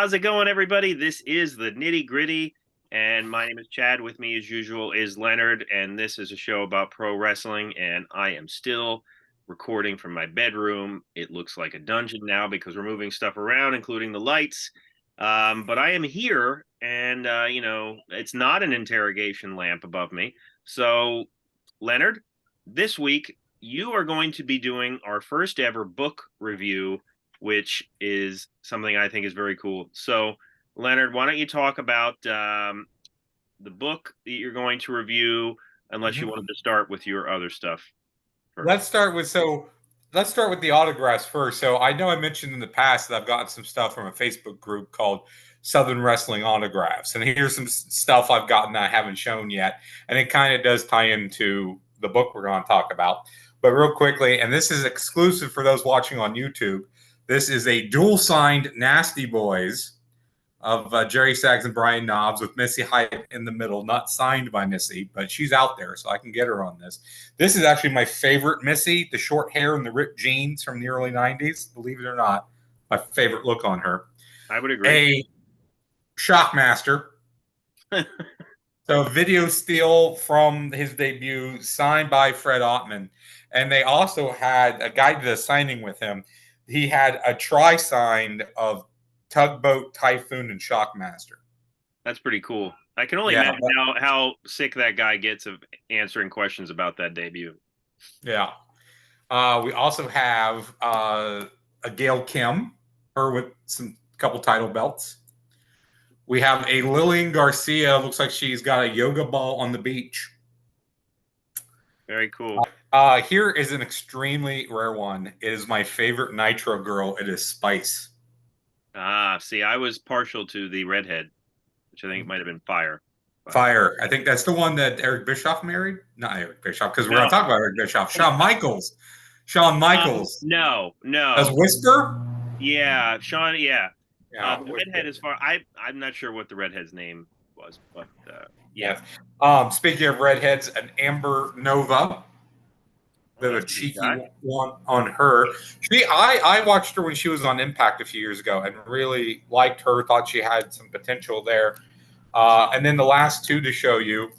How's it going, everybody? This is the Nitty Gritty, and my name is Chad. With me, as usual, is Leonard, and this is a show about pro wrestling. And I am still recording from my bedroom. It looks like a dungeon now because we're moving stuff around, including the lights. But I am here, and it's not an interrogation lamp above me. So, Leonard, this week you are going to be doing our first ever book review, which is something I think is very cool. So, Leonard, why don't you talk about the book that you're going to review, unless you wanted to start with your other stuff first. Let's start with the autographs first. So I know I mentioned in the past that I've gotten some stuff from a Facebook group called Southern Wrestling Autographs, and here's some stuff I've gotten that I haven't shown yet, and it kind of does tie into the book we're going to talk about. But real quickly, and this is exclusive for those watching on YouTube, this is a dual-signed Nasty Boys of Jerry Sags and Brian Knobbs with Missy Hyatt in the middle, not signed by Missy, but she's out there, so I can get her on this. This is actually my favorite Missy, the short hair and the ripped jeans from the early 90s, believe it or not. My favorite look on her. I would agree. A Shockmaster. So video steal from his debut, signed by Fred Ottman. And they also had a guy did a signing with him. He had a tri-signed of Tugboat, Typhoon, and Shockmaster. That's pretty cool. I can only imagine how sick that guy gets of answering questions about that debut. Yeah. We also have a Gail Kim, her with some couple title belts. We have a Lillian Garcia. Looks like she's got a yoga ball on the beach. Very cool. Here is an extremely rare one. It is my favorite Nitro girl. It is Spice. See, I was partial to the redhead, which I think might have been Fire. Fire. I think that's the one that Eric Bischoff married. Not Eric Bischoff, because we're going to talk about Eric Bischoff. Shawn Michaels. No. As Whisper? Yeah, Shawn. Yeah. The redhead is far. I'm not sure what the redhead's name was, but yeah. Speaking of redheads, an Amber Nova. Bit of a cheeky one on her. I watched her when she was on Impact a few years ago and really liked her. Thought she had some potential there. And then the last two to show you,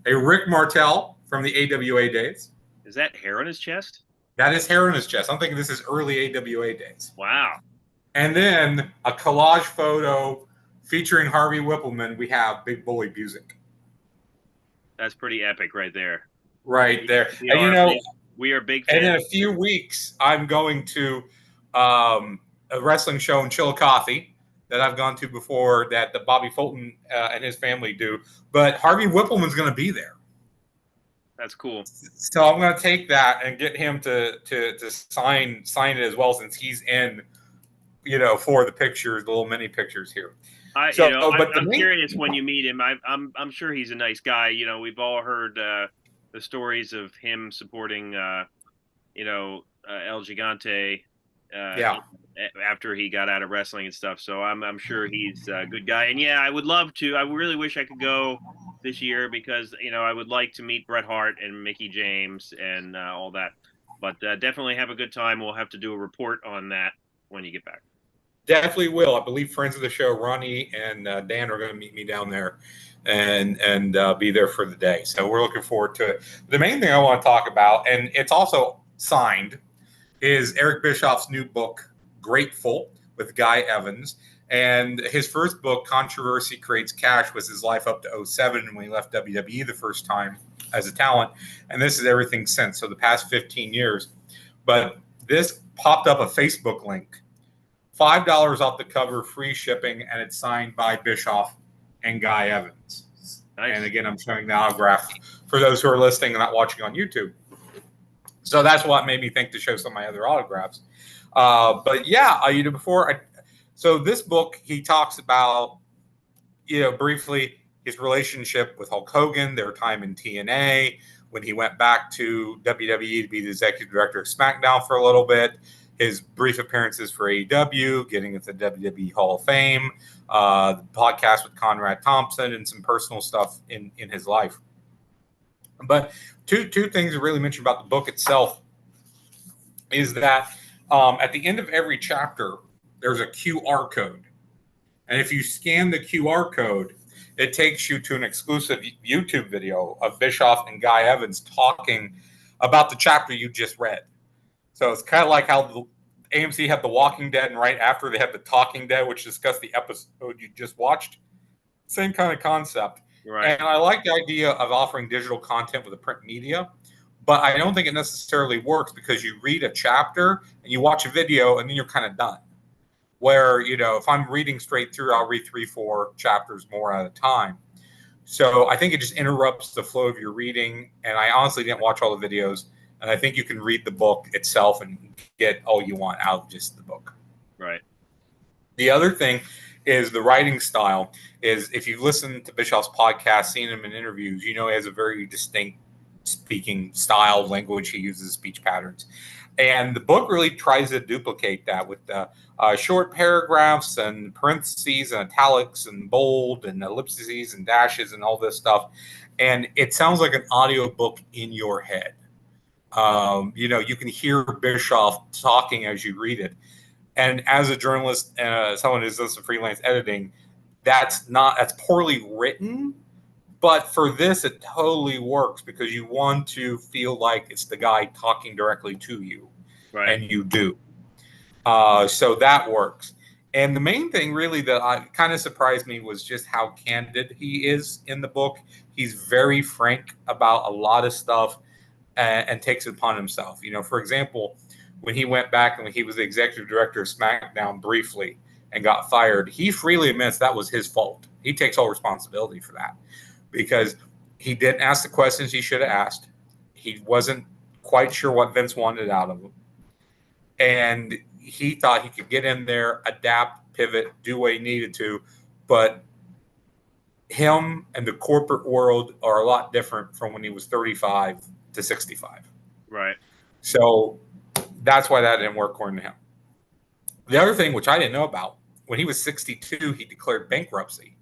a Rick Martel from the AWA days. Is that hair on his chest? That is hair on his chest. I'm thinking this is early AWA days. Wow. And then a collage photo featuring Harvey Whippleman. We have Big Bully Busick. That's pretty epic right there. Right there. We are big fans. And in a few weeks, I'm going to a wrestling show in Chillicothe that I've gone to before that the Bobby Fulton and his family do. But Harvey Whippleman's going to be there. That's cool. So I'm going to take that and get him to sign it as well, since he's in, for the pictures, the little mini pictures here. I'm curious when you meet him. I'm sure he's a nice guy. We've all heard the stories of him supporting, El Gigante, after he got out of wrestling and stuff. So I'm sure he's a good guy. And I would love to. I really wish I could go this year because I would like to meet Bret Hart and Mickey James and all that. But definitely have a good time. We'll have to do a report on that when you get back. Definitely will. I believe friends of the show, Ronnie and Dan, are going to meet me down there and be there for the day. So we're looking forward to it. The main thing I want to talk about, and it's also signed, is Eric Bischoff's new book, Grateful, with Guy Evans. And his first book, Controversy Creates Cash, was his life up to 2007 when he left WWE the first time as a talent. And this is everything since, so the past 15 years. But this popped up a Facebook link. $5 off the cover, free shipping, and it's signed by Bischoff and Guy Evans. Nice. And again, I'm showing the autograph for those who are listening and not watching on YouTube. So that's what made me think to show some of my other autographs. So this book, he talks about, briefly his relationship with Hulk Hogan, their time in TNA, when he went back to WWE to be the executive director of SmackDown for a little bit, his brief appearances for AEW, getting into the WWE Hall of Fame, the podcast with Conrad Thompson, and some personal stuff in his life. But two things to really mention about the book itself is that at the end of every chapter, there's a QR code. And if you scan the QR code, it takes you to an exclusive YouTube video of Bischoff and Guy Evans talking about the chapter you just read. So it's kind of like how the AMC had The Walking Dead, and right after they had The Talking Dead, which discussed the episode you just watched. Same kind of concept. Right. And I like the idea of offering digital content with the print media, but I don't think it necessarily works because you read a chapter and you watch a video and then you're kind of done. Where, if I'm reading straight through, I'll read 3-4 chapters more at a time. So I think it just interrupts the flow of your reading. And I honestly didn't watch all the videos. And I think you can read the book itself and get all you want out of just the book. Right. The other thing is the writing style. Is if you've listened to Bischoff's podcast, seen him in interviews, he has a very distinct speaking style, language. He uses speech patterns. And the book really tries to duplicate that with short paragraphs and parentheses and italics and bold and ellipses and dashes and all this stuff. And it sounds like an audiobook in your head. You can hear Bischoff talking as you read it. And as a journalist, someone who's done some freelance editing, that's poorly written. But for this, it totally works because you want to feel like it's the guy talking directly to you. Right. And you do. So that works. And the main thing really that kind of surprised me was just how candid he is in the book. He's very frank about a lot of stuff and takes it upon himself. For example, when he went back and when he was the executive director of SmackDown briefly and got fired, he freely admits that was his fault. He takes all responsibility for that because he didn't ask the questions he should have asked. He wasn't quite sure what Vince wanted out of him. And he thought he could get in there, adapt, pivot, do what he needed to. But him and the corporate world are a lot different from when he was 35 to 65. Right. So that's why that didn't work according to him. The other thing, which I didn't know about, when he was 62, he declared bankruptcy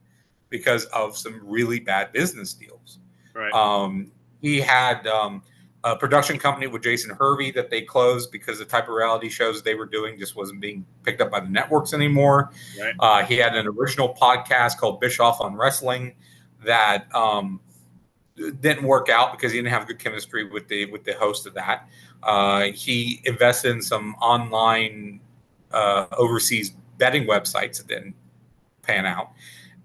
because of some really bad business deals. Right. He had a production company with Jason Hervey that they closed because the type of reality shows they were doing just wasn't being picked up by the networks anymore. Right. He had an original podcast called Bischoff on Wrestling that didn't work out because he didn't have good chemistry with the host of that. He invested in some online overseas betting websites that didn't pan out.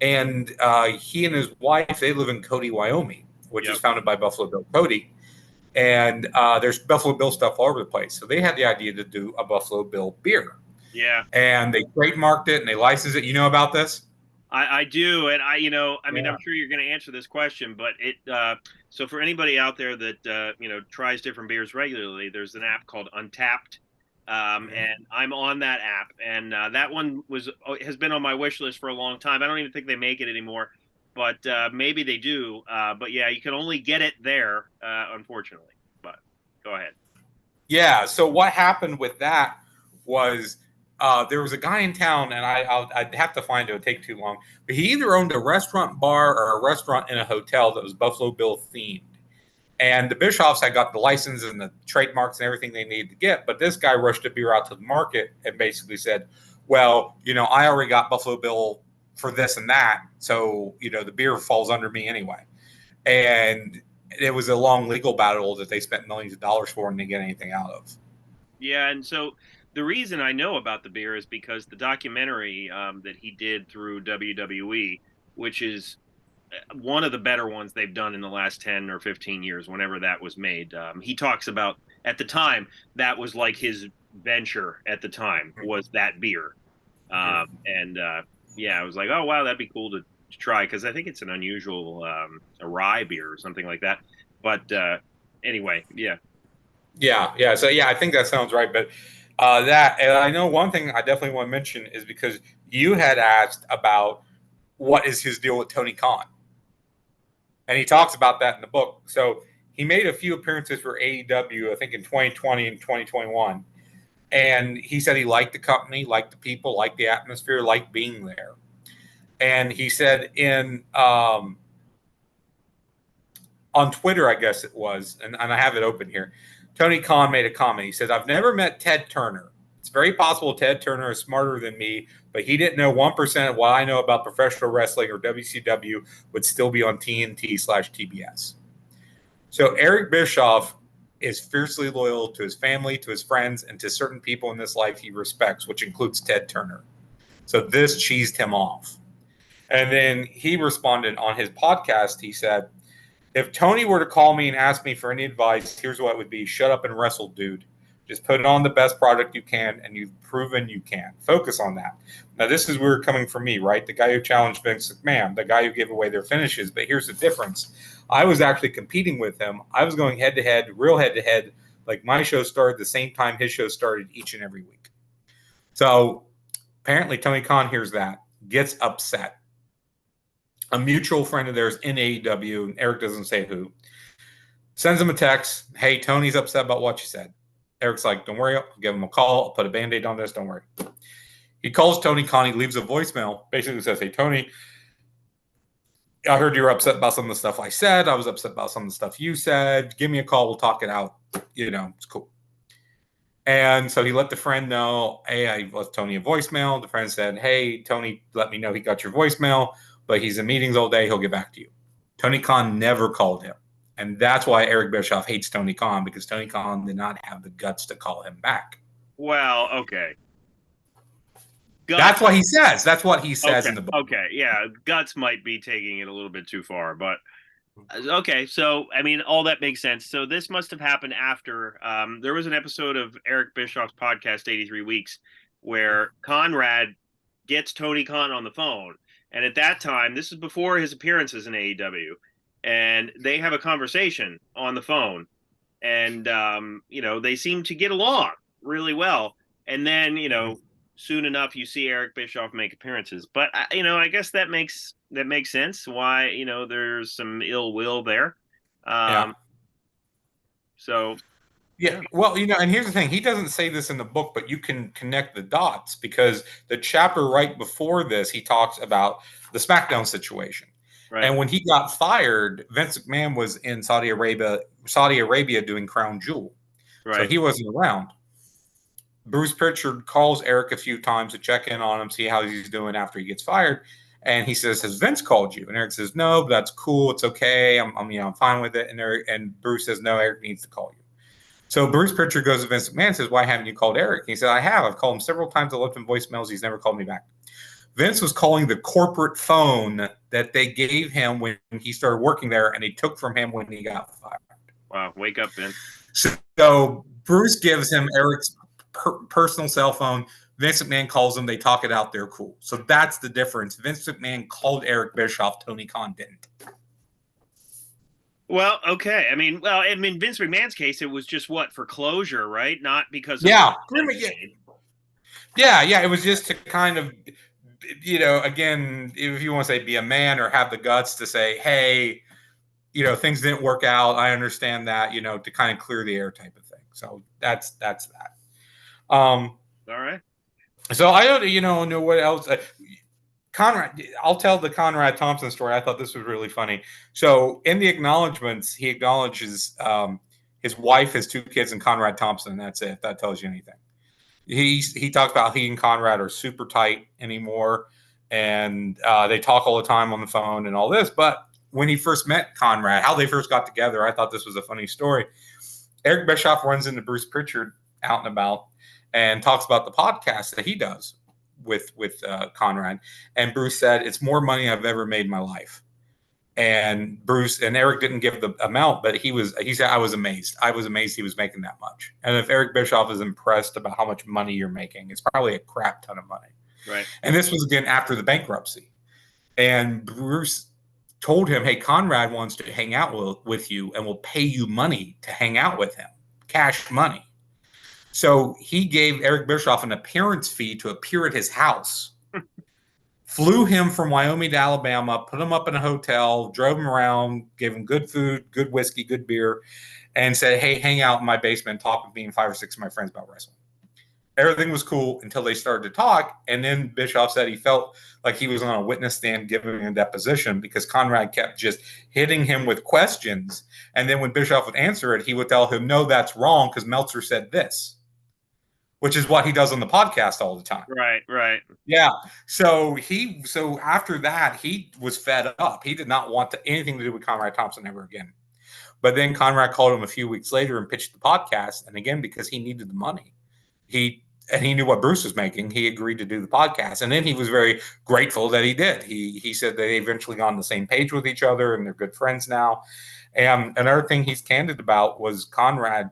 And he and his wife, they live in Cody, Wyoming, which is founded by Buffalo Bill Cody. And there's Buffalo Bill stuff all over the place. So they had the idea to do a Buffalo Bill beer. Yeah. And they trademarked it and they licensed it. You know about this? I do. And mean, I'm sure you're going to answer this question, but so for anybody out there that, tries different beers regularly, there's an app called Untapped. And I'm on that app, and that one has been on my wish list for a long time. I don't even think they make it anymore, but maybe they do. But yeah, you can only get it there, unfortunately. But go ahead. Yeah. So what happened with that was there was a guy in town, and I'd have to find it. It would take too long. But he either owned a restaurant bar or a restaurant in a hotel that was Buffalo Bill themed. And the Bischoffs had got the license and the trademarks and everything they needed to get. But this guy rushed a beer out to the market and basically said, well, I already got Buffalo Bill for this and that. So, the beer falls under me anyway. And it was a long legal battle that they spent millions of dollars for and didn't get anything out of. Yeah. And so the reason I know about the beer is because the documentary that he did through WWE, which is one of the better ones they've done in the last 10 or 15 years, whenever that was made. He talks about, at the time, that was like his venture at the time, was that beer. I was like, oh, wow, that'd be cool to try, because I think it's an unusual a rye beer or something like that. But anyway, yeah. Yeah. So, I think that sounds right. But and I know one thing I definitely want to mention is because you had asked about what is his deal with Tony Khan. And he talks about that in the book. So he made a few appearances for AEW, I think in 2020 and 2021. And he said he liked the company, liked the people, liked the atmosphere, liked being there. And he said on Twitter, I guess it was, and I have it open here, Tony Khan made a comment. He says, I've never met Ted Turner. It's very possible Ted Turner is smarter than me, but he didn't know 1% of what I know about professional wrestling or WCW would still be on TNT/TBS. So Eric Bischoff is fiercely loyal to his family, to his friends, and to certain people in this life he respects, which includes Ted Turner. So this cheesed him off. And then he responded on his podcast. He said, if Tony were to call me and ask me for any advice, here's what it would be. Shut up and wrestle, dude. Just put on the best product you can, and you've proven you can. Focus on that. Now, this is where coming from me, right? The guy who challenged Vince McMahon, the guy who gave away their finishes. But here's the difference. I was actually competing with him. I was going head-to-head, real head-to-head. Like my show started the same time his show started each and every week. So apparently Tony Khan hears that, gets upset. A mutual friend of theirs in AEW, and Eric doesn't say who, sends him a text. Hey, Tony's upset about what you said. Eric's like, don't worry. I'll give him a call. I'll put a Band-Aid on this. Don't worry. He calls Tony Khan. He leaves a voicemail. Basically says, hey, Tony, I heard you were upset about some of the stuff I said. I was upset about some of the stuff you said. Give me a call. We'll talk it out. It's cool. And so he let the friend know, hey, I left Tony a voicemail. The friend said, hey, Tony, let me know he got your voicemail, but he's in meetings all day. He'll get back to you. Tony Khan never called him. And that's why Eric Bischoff hates Tony Khan, because Tony Khan did not have the guts to call him back. Well, okay. Guts. That's what he says. That's what he says in the book. Okay, yeah. Guts might be taking it a little bit too far, but okay. So, I mean, all that makes sense. So this must have happened after there was an episode of Eric Bischoff's podcast, 83 Weeks, where Conrad gets Tony Khan on the phone. And at that time, this is before his appearances in AEW. And they have a conversation on the phone, and they seem to get along really well. And then soon enough, you see Eric Bischoff make appearances. But I guess that makes sense. Why there's some ill will there. Yeah. So. Yeah. Well, and here's the thing. He doesn't say this in the book, but you can connect the dots, because the chapter right before this, he talks about the SmackDown situation. Right. And when he got fired, Vince McMahon was in Saudi Arabia doing Crown Jewel. Right. So he wasn't around. Bruce Pritchard calls Eric a few times to check in on him, see how he's doing after he gets fired. And he says, has Vince called you? And Eric says, no, but that's cool. It's okay. I'm fine with it. And Bruce says, no, Eric needs to call you. So Bruce Pritchard goes to Vince McMahon and says, why haven't you called Eric? And he said, I have. I've called him several times. I left him voicemails. He's never called me back. Vince was calling the corporate phone that they gave him when he started working there, and they took from him when he got fired. Wow, wake up, Vince. So Bruce gives him Eric's personal cell phone. Vince McMahon calls him. They talk it out. They're cool. So that's the difference. Vince McMahon called Eric Bischoff. Tony Khan didn't. Well, okay. I mean, Vince McMahon's case, it was just for closure, right? Not because of Yeah, it was just to kind of, again, if you want to say be a man or have the guts to say, hey, things didn't work out. I understand that, to kind of clear the air type of thing. So that's that. All right. So I don't, know what else. Conrad, I'll tell the Conrad Thompson story. I thought this was really funny. So in the acknowledgments, he acknowledges his wife, his 2 kids, and Conrad Thompson. That's it. If that tells you anything. He talks about he and Conrad are super tight anymore, and they talk all the time on the phone and all this. But when he first met Conrad, how they first got together, I thought this was a funny story. Eric Bischoff runs into Bruce Pritchard out and about and talks about the podcast that he does with Conrad. And Bruce said, it's more money I've ever made in my life. And Bruce and Eric didn't give the amount, but he said, I was amazed. I was amazed he was making that much. And if Eric Bischoff is impressed about how much money you're making, it's probably a crap ton of money. Right. And this was again after the bankruptcy. And Bruce told him, hey, Conrad wants to hang out with you and will pay you money to hang out with him, cash money. So he gave Eric Bischoff an appearance fee to appear at his house. Flew him from Wyoming to Alabama, put him up in a hotel, drove him around, gave him good food, good whiskey, good beer, and said, hey, hang out in my basement, talk with me and 5 or 6 of my friends about wrestling. Everything was cool until they started to talk. And then Bischoff said he felt like he was on a witness stand giving a deposition because Conrad kept just hitting him with questions. And then when Bischoff would answer it, he would tell him, no, that's wrong because Meltzer said this. which is what he does on the podcast all the time. Right, right. Yeah. So after that, he was fed up. He did not want anything to do with Conrad Thompson ever again. But then Conrad called him a few weeks later and pitched the podcast. And again, because he needed the money, he knew what Bruce was making, he agreed to do the podcast. And then he was very grateful that he did. He said they eventually got on the same page with each other and they're good friends now. And another thing he's candid about was Conrad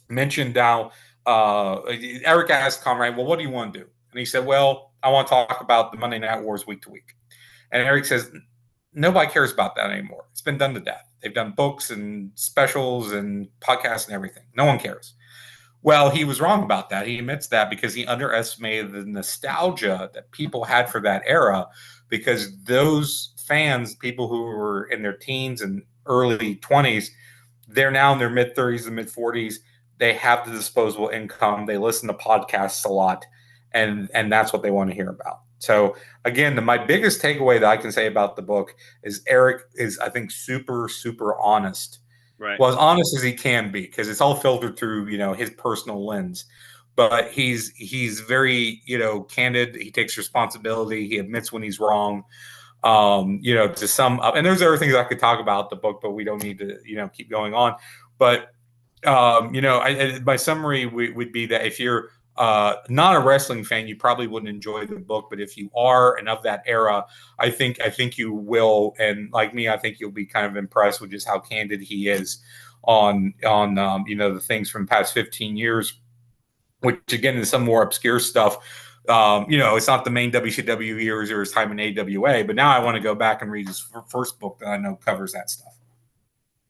mentioned how Eric asked Conrad, well, what do you want to do? And he said, well, I want to talk about the Monday Night Wars week to week. And Eric says, nobody cares about that anymore. It's been done to death. They've done books and specials and podcasts and everything. No one cares. Well, he was wrong about that. He admits that because he underestimated the nostalgia that people had for that era, because those fans, people who were in their teens and early 20s, they're now in their mid-30s and mid-40s. They have the disposable income. They listen to podcasts a lot, and that's what they want to hear about. So again, my biggest takeaway that I can say about the book is Eric is, I think, super, super honest. Right. Well, as honest as he can be, because it's all filtered through, his personal lens. But he's very, candid. He takes responsibility. He admits when he's wrong. To sum up, and there's other things I could talk about the book, but we don't need to, keep going on. But my summary would be that if you're not a wrestling fan, you probably wouldn't enjoy the book. But if you are and of that era, I think you will. And like me, I think you'll be kind of impressed with just how candid he is on the things from past 15 years, which again is some more obscure stuff. It's not the main WCW years or his time in AWA, but now I want to go back and read his first book that I know covers that stuff.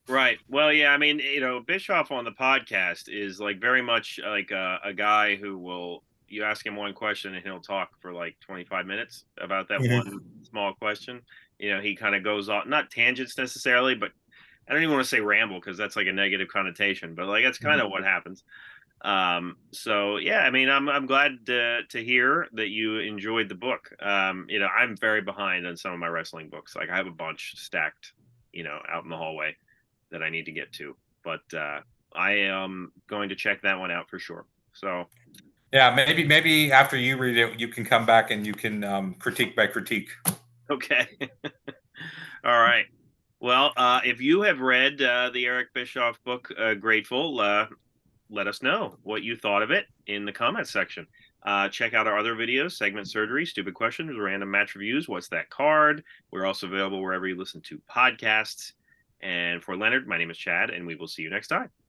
Right. Well, yeah, I mean, Bischoff on the podcast is like very much like a guy who will, you ask him one question and he'll talk for like 25 minutes about that one small question. He kind of goes off, not tangents necessarily, but I don't even want to say ramble because that's like a negative connotation, but like that's kind of what happens. So yeah, I mean, I'm glad to hear that you enjoyed the book. I'm very behind on some of my wrestling books. Like I have a bunch stacked, out in the hallway that I need to get to, but I am going to check that one out for sure. So yeah, maybe after you read it, you can come back and you can critique by critique. Okay. All right. Well, if you have read the Eric Bischoff book, Grateful, let us know what you thought of it in the comments section. Check out our other videos, Segment Surgery, Stupid Questions, Random Match Reviews, What's That Card? We're also available wherever you listen to podcasts. And for Leonard, my name is Chad, and we will see you next time.